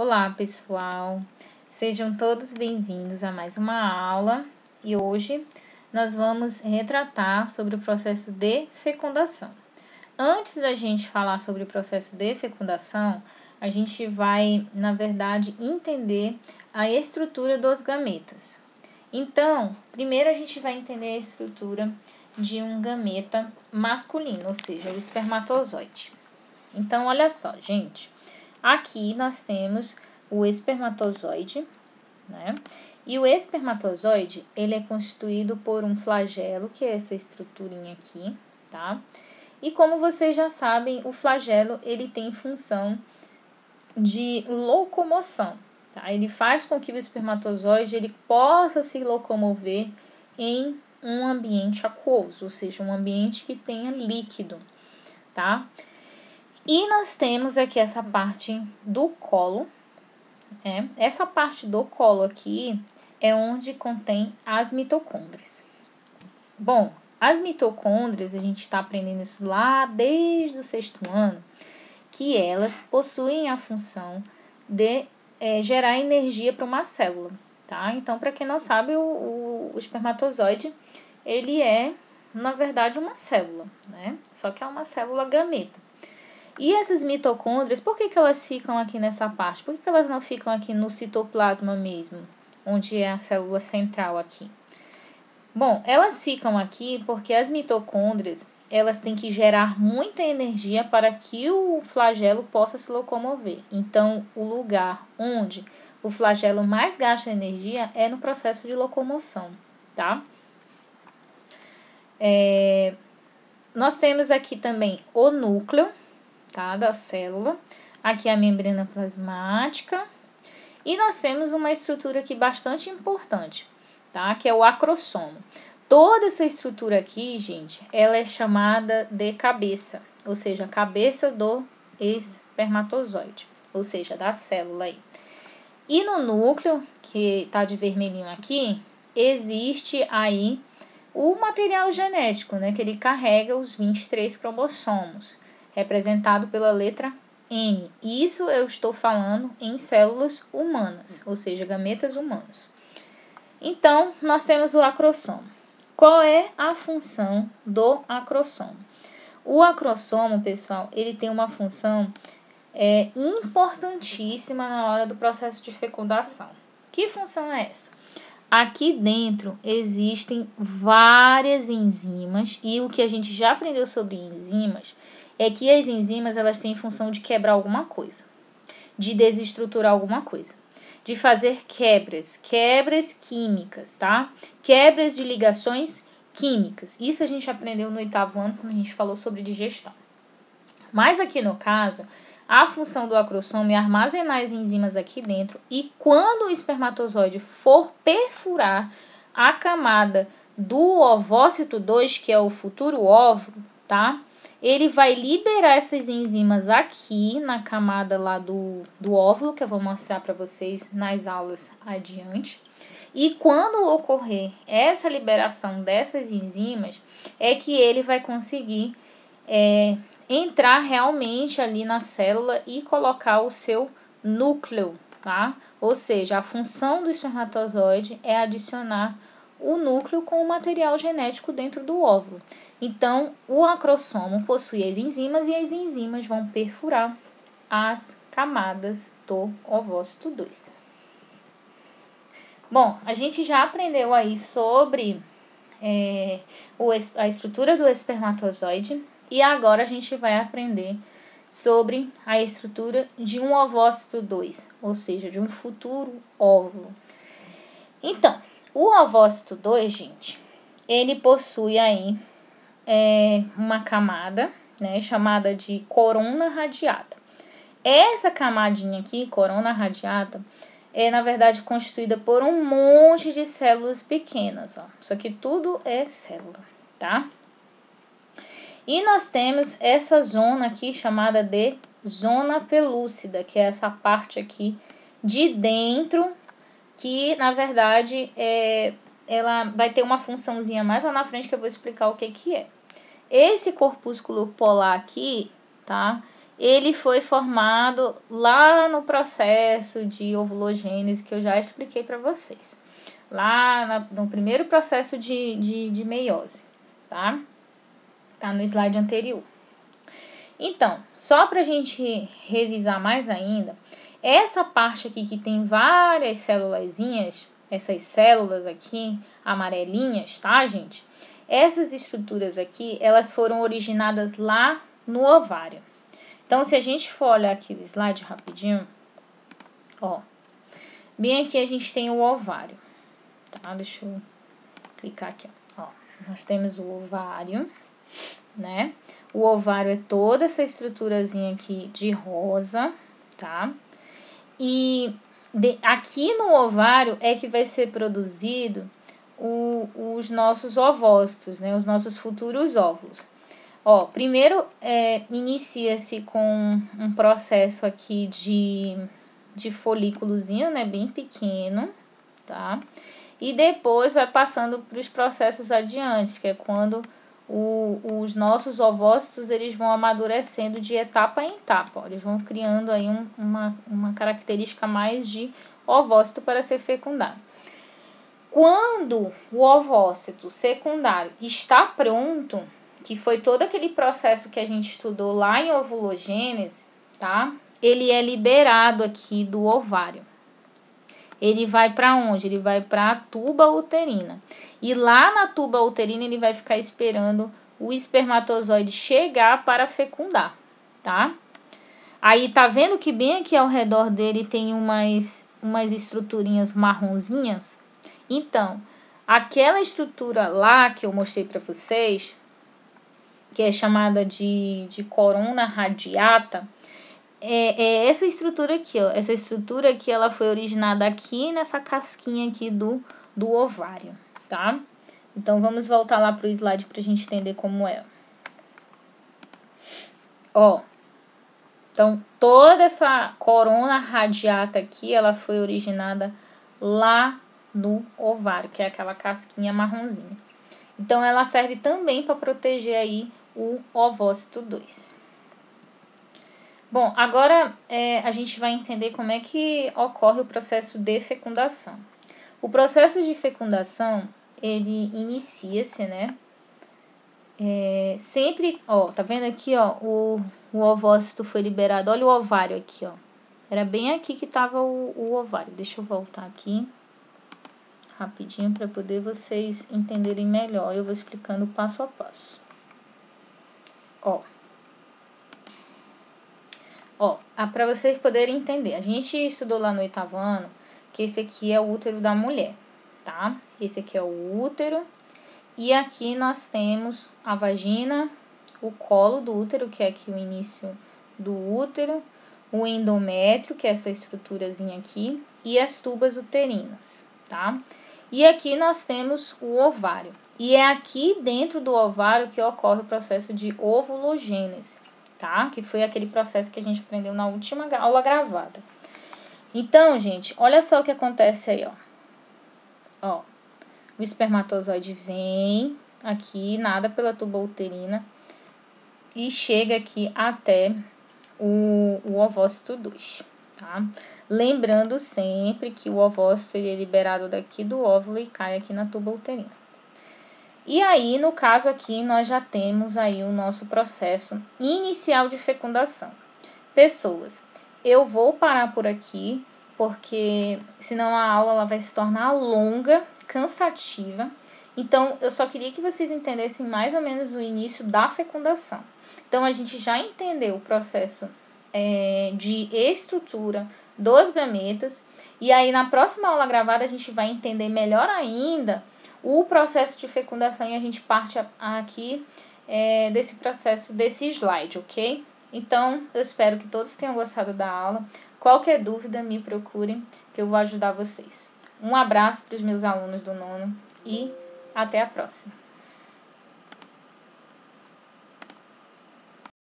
Olá, pessoal! Sejam todos bem-vindos a mais uma aula e hoje nós vamos retratar sobre o processo de fecundação. Antes da gente falar sobre o processo de fecundação, a gente vai, na verdade, entender a estrutura dos gametas. Então, primeiro a gente vai entender a estrutura de um gameta masculino, ou seja, o espermatozoide. Então, olha só, gente. Aqui nós temos o espermatozoide, né? E o espermatozoide, ele é constituído por um flagelo, que é essa estruturinha aqui, tá? E como vocês já sabem, o flagelo, ele tem função de locomoção, tá? Ele faz com que o espermatozoide, ele possa se locomover em um ambiente aquoso, ou seja, um ambiente que tenha líquido, tá? E nós temos aqui essa parte do colo, essa parte do colo aqui é onde contém as mitocôndrias. Bom, as mitocôndrias, a gente está aprendendo isso lá desde o 6º ano, que elas possuem a função de gerar energia para uma célula, tá? Então, para quem não sabe, o espermatozoide, ele é, na verdade, uma célula, né? Só que é uma célula gameta. E essas mitocôndrias, por que elas ficam aqui nessa parte? Por que elas não ficam aqui no citoplasma mesmo, onde é a célula central aqui? Bom, elas ficam aqui porque as mitocôndrias, elas têm que gerar muita energia para que o flagelo possa se locomover. Então, o lugar onde o flagelo mais gasta energia é no processo de locomoção, tá? Nós temos aqui também o núcleo, tá, da célula. Aqui a membrana plasmática. E nós temos uma estrutura aqui bastante importante, tá, que é o acrossomo. Toda essa estrutura aqui, gente, ela é chamada de cabeça, ou seja, a cabeça do espermatozoide, ou seja, da célula aí. E no núcleo, que tá de vermelhinho aqui, existe aí o material genético, né, que ele carrega os 23 cromossomos, representado pela letra N. Isso eu estou falando em células humanas, ou seja, gametas humanos. Então, nós temos o acrossomo. Qual é a função do acrossomo? O acrossomo, pessoal, ele tem uma função importantíssima na hora do processo de fecundação. Que função é essa? Aqui dentro existem várias enzimas e o que a gente já aprendeu sobre enzimas é que as enzimas elas têm função de quebrar alguma coisa, de desestruturar alguma coisa, de fazer quebras químicas, tá? Quebras de ligações químicas. Isso a gente aprendeu no 8º ano quando a gente falou sobre digestão. Mas aqui no caso, a função do acrossomo é armazenar as enzimas aqui dentro e quando o espermatozoide for perfurar a camada do ovócito 2, que é o futuro óvulo, tá? Ele vai liberar essas enzimas aqui na camada lá do óvulo, que eu vou mostrar para vocês nas aulas adiante. E quando ocorrer essa liberação dessas enzimas, é que ele vai conseguir entrar realmente ali na célula e colocar o seu núcleo, tá? Ou seja, a função do espermatozoide é adicionar o núcleo com o material genético dentro do óvulo. Então, o acrossomo possui as enzimas e as enzimas vão perfurar as camadas do ovócito 2. Bom, a gente já aprendeu aí sobre a estrutura do espermatozoide e agora a gente vai aprender sobre a estrutura de um ovócito 2, ou seja, de um futuro óvulo. Então, o ovócito 2, gente, ele possui aí uma camada, né, chamada de corona radiata. Essa camadinha aqui, corona radiata, é, na verdade, constituída por um monte de células pequenas, ó. Isso aqui tudo é célula, tá? E nós temos essa zona aqui chamada de zona pelúcida, que é essa parte aqui de dentro, que, na verdade, ela vai ter uma funçãozinha mais lá na frente que eu vou explicar o que é. Esse corpúsculo polar aqui, tá? ele foi formado lá no processo de ovulogênese que eu já expliquei para vocês. Lá no primeiro processo de meiose, tá? Tá no slide anterior. Então, só para a gente revisar mais ainda, essa parte aqui que tem várias célulazinhas, essas células aqui amarelinhas, tá, gente? Essas estruturas aqui, elas foram originadas lá no ovário. Então, se a gente for olhar aqui o slide rapidinho, ó, bem aqui a gente tem o ovário, tá? Deixa eu clicar aqui, ó. Nós temos o ovário, né? O ovário é toda essa estruturazinha aqui de rosa, tá? E aqui no ovário é que vai ser produzido os nossos ovócitos, né? Os nossos futuros óvulos. Ó, primeiro inicia-se com um processo aqui de folículozinho, né? Bem pequeno, tá? E depois vai passando para os processos adiantes, que é quando os nossos ovócitos eles vão amadurecendo de etapa em etapa. Ó, eles vão criando aí uma característica mais de ovócito para ser fecundado. Quando o ovócito secundário está pronto, que foi todo aquele processo que a gente estudou lá em ovulogênese, tá? Ele é liberado aqui do ovário. Ele vai para onde? Ele vai para a tuba uterina. E lá na tuba uterina ele vai ficar esperando o espermatozoide chegar para fecundar, tá? Aí tá vendo que bem aqui ao redor dele tem umas estruturinhas marronzinhas? Então, aquela estrutura lá que eu mostrei para vocês, que é chamada de corona radiata, é essa estrutura aqui, ó. Essa estrutura aqui, ela foi originada aqui nessa casquinha aqui do ovário, tá? Então, vamos voltar lá pro slide pra gente entender como é. Ó. Então, toda essa corona radiata aqui, ela foi originada lá no ovário, que é aquela casquinha marronzinha. Então, ela serve também para proteger aí o ovócito 2. Bom, agora a gente vai entender como é que ocorre o processo de fecundação. O processo de fecundação, ele inicia-se, né? Sempre, ó, tá vendo aqui, ó, o ovócito foi liberado. Olha o ovário aqui, ó. Era bem aqui que tava o ovário. Deixa eu voltar aqui rapidinho para poder vocês entenderem melhor. Eu vou explicando passo a passo. Ó, para vocês poderem entender, a gente estudou lá no 8º ano que esse aqui é o útero da mulher, tá? Esse aqui é o útero. E aqui nós temos a vagina, o colo do útero, que é aqui o início do útero, o endométrio, que é essa estruturazinha aqui, e as tubas uterinas, tá? E aqui nós temos o ovário. E é aqui dentro do ovário que ocorre o processo de ovulogênese, tá? Que foi aquele processo que a gente aprendeu na última aula gravada. Então, gente, olha só o que acontece aí, ó. O espermatozoide vem aqui, nada pela tuba uterina e chega aqui até o ovócito 2, tá? Lembrando sempre que o ovócito ele é liberado daqui do óvulo e cai aqui na tuba uterina. E aí, no caso aqui, nós já temos aí o nosso processo inicial de fecundação. Pessoas, eu vou parar por aqui, porque senão a aula ela vai se tornar longa, cansativa. Então, eu só queria que vocês entendessem mais ou menos o início da fecundação. Então, a gente já entendeu o processo de estrutura dos gametas. E aí, na próxima aula gravada, a gente vai entender melhor ainda o processo de fecundação e a gente parte aqui desse processo, desse slide, ok? Então, eu espero que todos tenham gostado da aula. Qualquer dúvida, me procurem, que eu vou ajudar vocês. Um abraço para os meus alunos do 9º e até a próxima.